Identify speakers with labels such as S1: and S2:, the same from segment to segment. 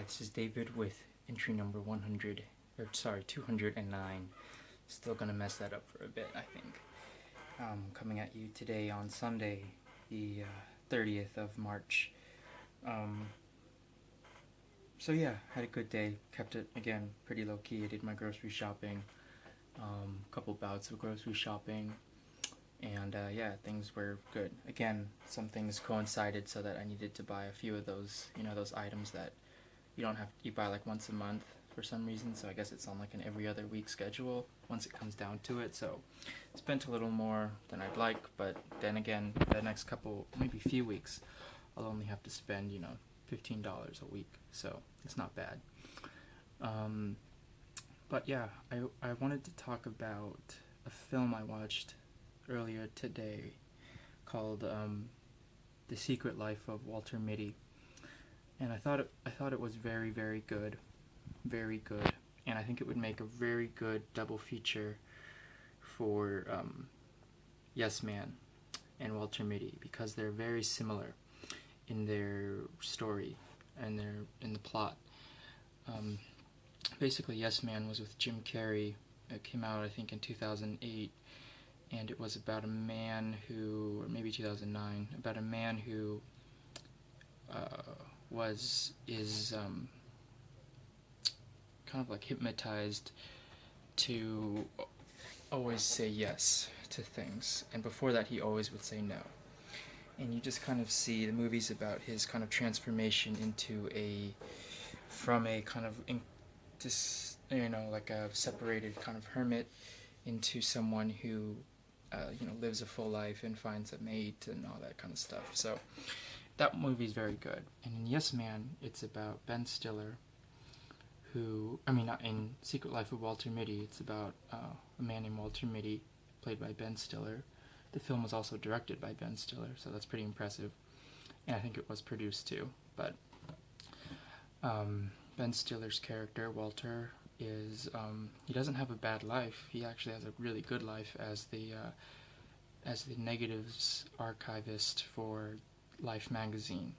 S1: Hi, this is David with entry number 209. Still gonna mess that up for a bit, I think. Coming at you today on Sunday, the 30th of March. So yeah, had a good day. Kept it, again, pretty low-key. I did my grocery shopping. Couple bouts of grocery shopping. And yeah, things were good. Again, some things coincided so that I needed to buy a few of those, those items that you buy like once a month for some reason, so I guess it's on like an every other week schedule once it comes down to it. So spent a little more than I'd like, but then again, the next couple, maybe few weeks, I'll only have to spend, $15 a week, so it's not bad. But yeah, I wanted to talk about a film I watched earlier today called The Secret Life of Walter Mitty. And I thought it was very, very good, and I think it would make a very good double feature for Yes Man and Walter Mitty, because they're very similar in their story and in the plot. Basically, Yes Man was with Jim Carrey. It came out, I think, in 2008, and it was about a man who, or maybe 2009, about a man who is kind of like hypnotized to always say yes to things, and before that he always would say no. And you just kind of see the movies about his kind of transformation from a kind of like a separated kind of hermit into someone who lives a full life and finds a mate and all that kind of stuff. So that movie's very good. And in Yes Man, it's about Ben Stiller, not in Secret Life of Walter Mitty, it's about a man named Walter Mitty, played by Ben Stiller. The film was also directed by Ben Stiller, so that's pretty impressive. And I think it was produced too. But Ben Stiller's character, Walter, he doesn't have a bad life. He actually has a really good life as the negatives archivist for Life magazine.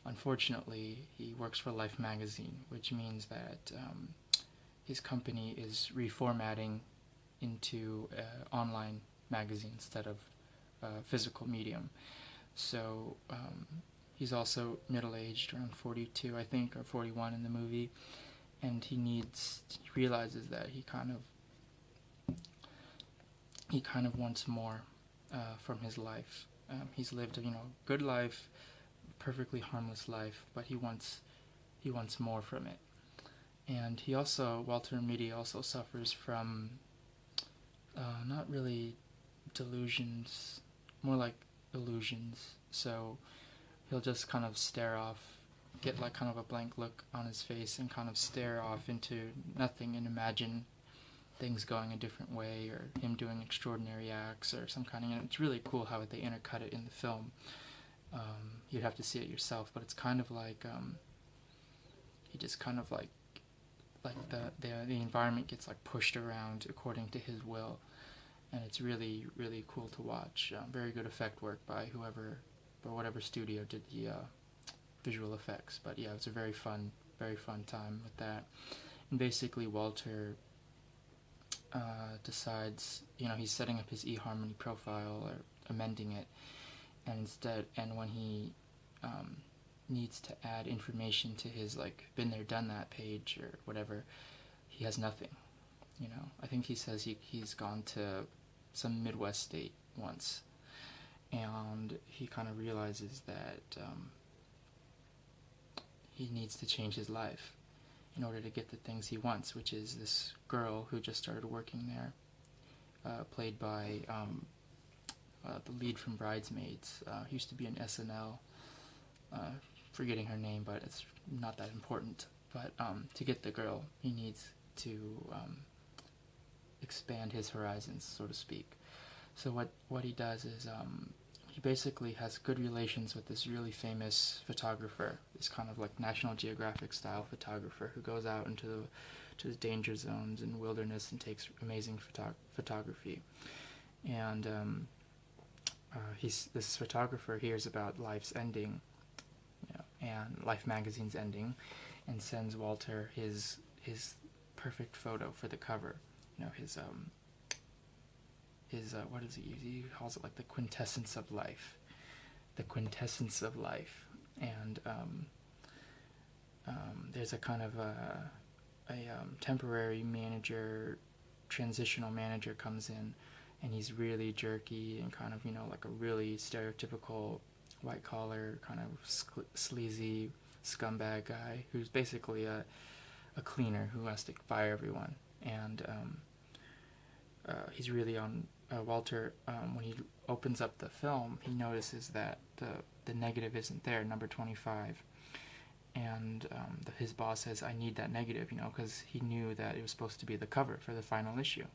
S1: Unfortunately, he works for Life magazine, which means that his company is reformatting into an online magazine instead of physical medium. So he's also middle-aged, around 42, I think, or 41 in the movie, and he realizes that he kind of wants more from his life. He's lived a good life, perfectly harmless life, but he wants more from it. And Walter Mitty also suffers from not really delusions, more like illusions. So he'll just kind of stare off, get like kind of a blank look on his face and kind of stare off into nothing and imagine things going a different way, or him doing extraordinary acts or some kind of, it's really cool how they intercut it in the film. You'd have to see it yourself, but it's kind of like he just kind of like the environment gets like pushed around according to his will, and it's really, really cool to watch. Very good effect work by whatever studio did the visual effects. But yeah, it's a very fun time with that. And basically Walter decides, he's setting up his eHarmony profile or amending it, and when he needs to add information to his like been there done that page or whatever, he has nothing. I think he says he's gone to some Midwest state once, and he kind of realizes that he needs to change his life in order to get the things he wants, which is this girl who just started working there, played by the lead from Bridesmaids. Used to be in SNL. Forgetting her name, but it's not that important. But to get the girl, he needs to expand his horizons, so to speak. So what he does is he basically has good relations with this really famous photographer, this kind of like National Geographic style photographer who goes out into the danger zones and wilderness and takes amazing photography. And this photographer hears about Life's ending, and Life magazine's ending, and sends Walter his perfect photo for the cover. His what does he use? He calls it like the quintessence of life. The quintessence of life. And there's a kind of a temporary manager, transitional manager comes in, and he's really jerky and kind of, like a really stereotypical white collar, kind of sleazy scumbag guy who's basically a cleaner who has to fire everyone. And he's really on Walter. When he opens up the film, he notices that the negative isn't there, number 25. And his boss says, I need that negative, because he knew that it was supposed to be the cover for the final issue.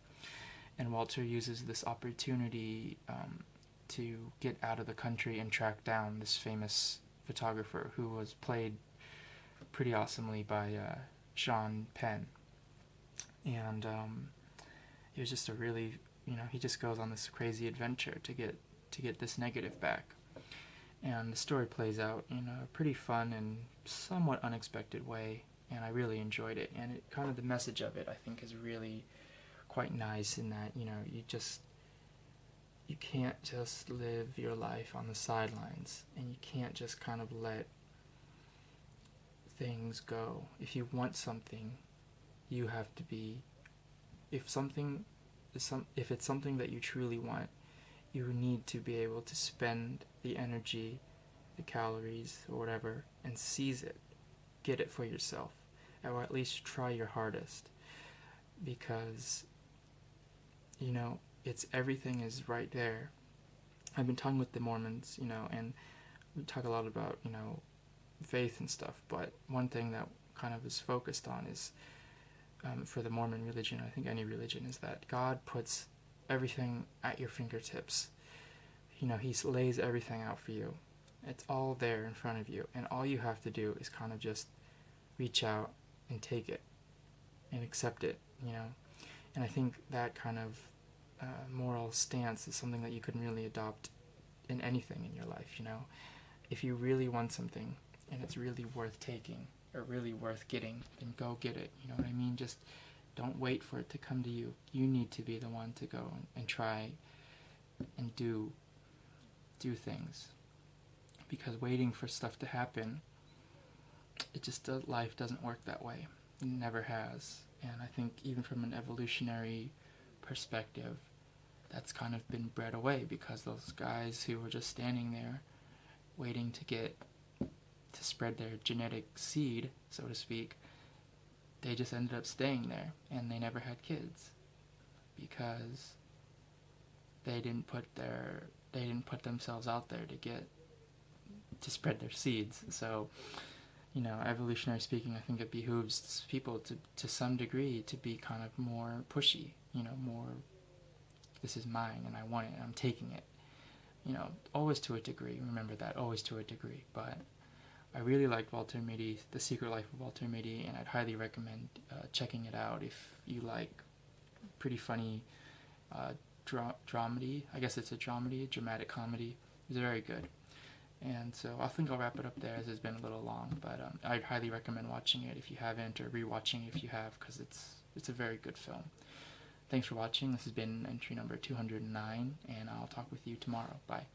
S1: And Walter uses this opportunity to get out of the country and track down this famous photographer who was played pretty awesomely by Sean Penn. And it was just a really, he just goes on this crazy adventure to get this negative back. And the story plays out in a pretty fun and somewhat unexpected way, and I really enjoyed it. And it kind of, the message of it, I think, is really quite nice in that, you can't just live your life on the sidelines, and you can't just kind of let things go. If you want something, you have to be, if it's something that you truly want, you need to be able to spend the energy, the calories, or whatever, and seize it. Get it for yourself, or at least try your hardest, because everything is right there. I've been talking with the Mormons, and we talk a lot about faith and stuff, but one thing that kind of is focused on is for the Mormon religion, I think any religion, is that God puts everything at your fingertips. He lays everything out for you. It's all there in front of you, and all you have to do is kind of just reach out and take it and accept it, And I think that kind of moral stance is something that you can really adopt in anything in your life, If you really want something and it's really worth taking or really worth getting, then go get it, you know what I mean? Just don't wait for it to come to you. You need to be the one to go and try and do things. Because waiting for stuff to happen, life doesn't work that way. It never has. And I think even from an evolutionary perspective, that's kind of been bred away, because those guys who were just standing there waiting to spread their genetic seed, so to speak, they just ended up staying there, and they never had kids because they didn't put themselves out there to spread their seeds. So, evolutionary speaking, I think it behooves people to some degree to be kind of more pushy, more, this is mine and I want it and I'm taking it, always to a degree. Remember that, always to a degree. But I really liked Walter Mitty, The Secret Life of Walter Mitty, and I'd highly recommend checking it out if you like pretty funny dramedy. I guess it's a dramedy, dramatic comedy. It's very good. And so I think I'll wrap it up there, as it's been a little long, but I'd highly recommend watching it if you haven't, or rewatching it if you have, because it's a very good film. Thanks for watching. This has been entry number 209, and I'll talk with you tomorrow. Bye.